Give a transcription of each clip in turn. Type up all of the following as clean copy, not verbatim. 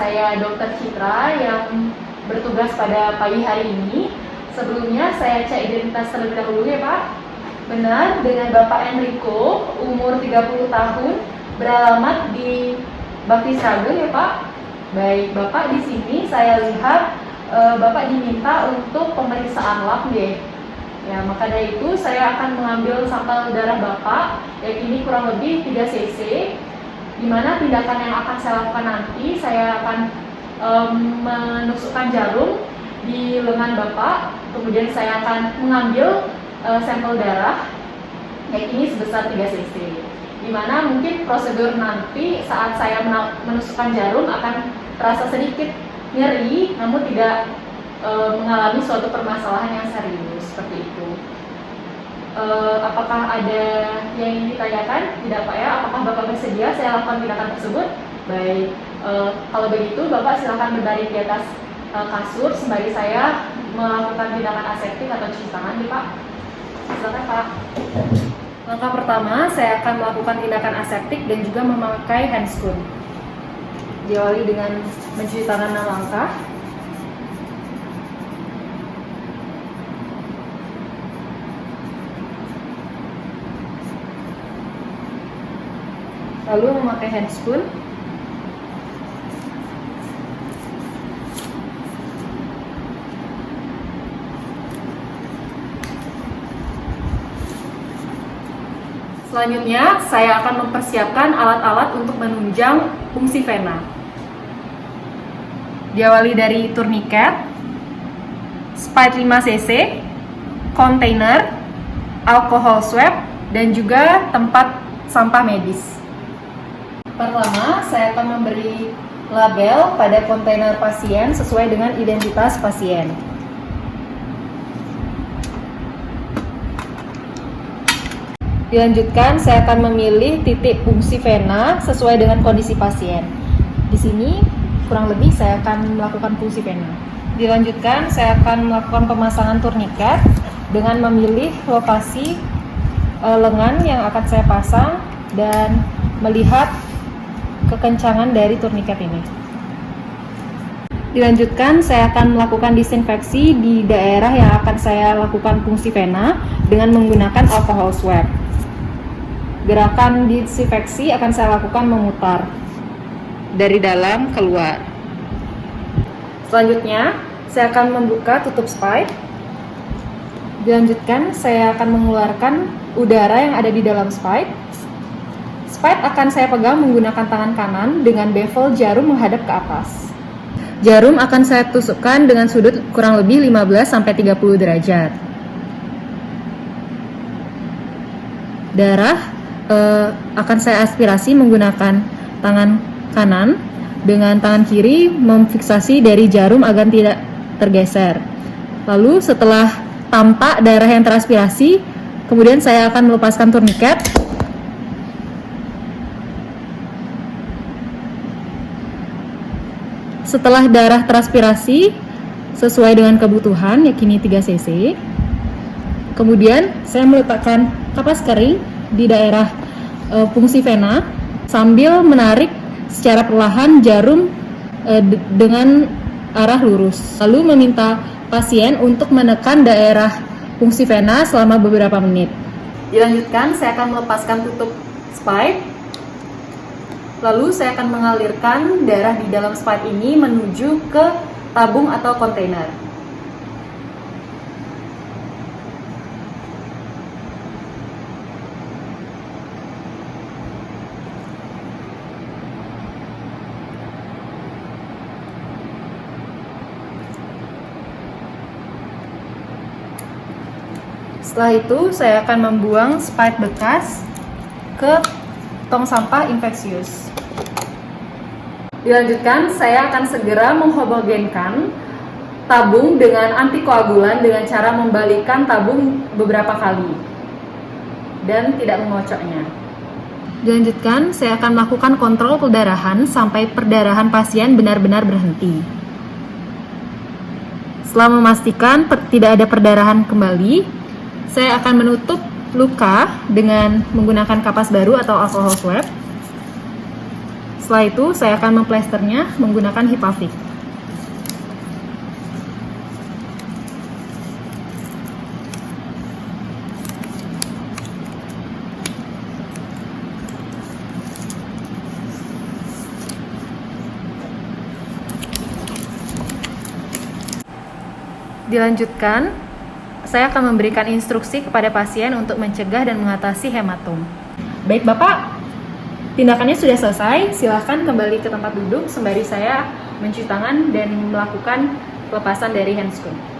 saya Dr. Citra yang bertugas pada pagi hari ini. Sebelumnya saya cek identitas terlebih dahulu ya Pak. Benar, dengan Bapak Enrico, umur 30 tahun, beralamat di Bakti Sragen ya Pak. Baik, Bapak di sini saya lihat Bapak diminta untuk pemeriksaan lab deh. Ya, maka dari itu saya akan mengambil sampel darah Bapak, yakni kurang lebih 3 cc. Di mana tindakan yang akan saya lakukan nanti, saya akan menusukkan jarum di lengan Bapak, kemudian saya akan mengambil sampel darah, yakni sebesar 3 cc. Di mana mungkin prosedur nanti saat saya menusukkan jarum akan terasa sedikit nyeri, namun tidak mengalami suatu permasalahan yang serius seperti itu. Apakah ada yang ingin ditanyakan? Tidak Pak ya? Apakah Bapak bersedia saya lakukan tindakan tersebut? Baik, kalau begitu Bapak silakan berbaring di atas kasur sembari saya melakukan tindakan aseptik atau cuci tangan nih Pak. Silakan Pak. Langkah pertama saya akan melakukan tindakan aseptik dan juga memakai handscoon. Diawali dengan mencuci tangan 6 langkah. Lalu memakai handscoon. Selanjutnya, saya akan mempersiapkan alat-alat untuk menunjang fungsi vena. Diawali dari tourniquet, spike 5 cc, kontainer, alcohol swab, dan juga tempat sampah medis. Pertama, saya akan memberi label pada kontainer pasien sesuai dengan identitas pasien. Dilanjutkan, saya akan memilih titik fungsi vena sesuai dengan kondisi pasien. Di sini, kurang lebih saya akan melakukan fungsi vena. Dilanjutkan, saya akan melakukan pemasangan tourniquet dengan memilih lokasi lengan yang akan saya pasang dan melihat kekencangan dari tourniquet ini. Dilanjutkan, saya akan melakukan disinfeksi di daerah yang akan saya lakukan fungsi vena dengan menggunakan alcohol swab. Gerakan disinfeksi akan saya lakukan memutar dari dalam keluar. Selanjutnya, saya akan membuka tutup spike. Dilanjutkan, saya akan mengeluarkan udara yang ada di dalam spike. Spike akan saya pegang menggunakan tangan kanan dengan bevel jarum menghadap ke atas. Jarum akan saya tusukkan dengan sudut kurang lebih 15-30 derajat. Darah akan saya aspirasi menggunakan tangan kanan, dengan tangan kiri memfiksasi dari jarum agar tidak tergeser. Lalu setelah tampak darah yang teraspirasi, kemudian saya akan melepaskan tourniquet. Setelah darah teraspirasi sesuai dengan kebutuhan, yakni 3 cc, kemudian saya meletakkan kapas kering di daerah fungsi vena sambil menarik secara perlahan jarum dengan arah lurus. Lalu meminta pasien untuk menekan daerah fungsi vena selama beberapa menit. Dilanjutkan, saya akan melepaskan tutup spike. Lalu saya akan mengalirkan darah di dalam spike ini menuju ke tabung atau kontainer. Setelah itu, saya akan membuang spike bekas ke tong sampah infeksius. Dilanjutkan, saya akan segera menghomogenkan tabung dengan antikoagulan dengan cara membalikkan tabung beberapa kali dan tidak mengocoknya. Dilanjutkan, saya akan melakukan kontrol perdarahan sampai perdarahan pasien benar-benar berhenti. Setelah memastikan tidak ada perdarahan kembali, saya akan menutup luka dengan menggunakan kapas baru atau alcohol swab. Setelah itu, saya akan memplesternya menggunakan Hipavik. Dilanjutkan, saya akan memberikan instruksi kepada pasien untuk mencegah dan mengatasi hematom. Baik Bapak, tindakannya sudah selesai. Silakan kembali ke tempat duduk sembari saya mencuci tangan dan melakukan pelepasan dari handscoon.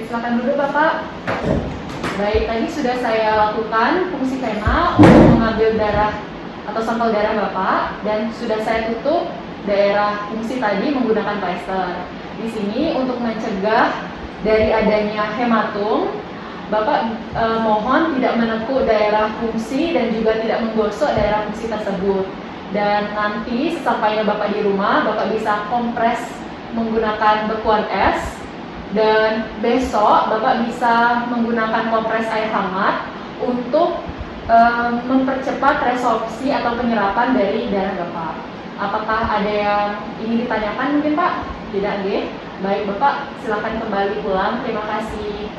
Silakan duduk Bapak. Baik, tadi sudah saya lakukan fungsi vena untuk mengambil darah atau sampel darah Bapak, dan sudah saya tutup daerah fungsi tadi menggunakan plester. Di sini untuk mencegah dari adanya hematom, Bapak mohon tidak menekuk daerah fungsi dan juga tidak menggosok daerah fungsi tersebut. Dan nanti sesampainya Bapak di rumah, Bapak bisa kompres menggunakan bekuan es. Dan besok Bapak bisa menggunakan kompres air hangat untuk mempercepat resorpsi atau penyerapan dari darah Bapak. Apakah ada yang ingin ditanyakan mungkin Pak? Tidak, nggih? Baik Bapak, silakan kembali pulang. Terima kasih.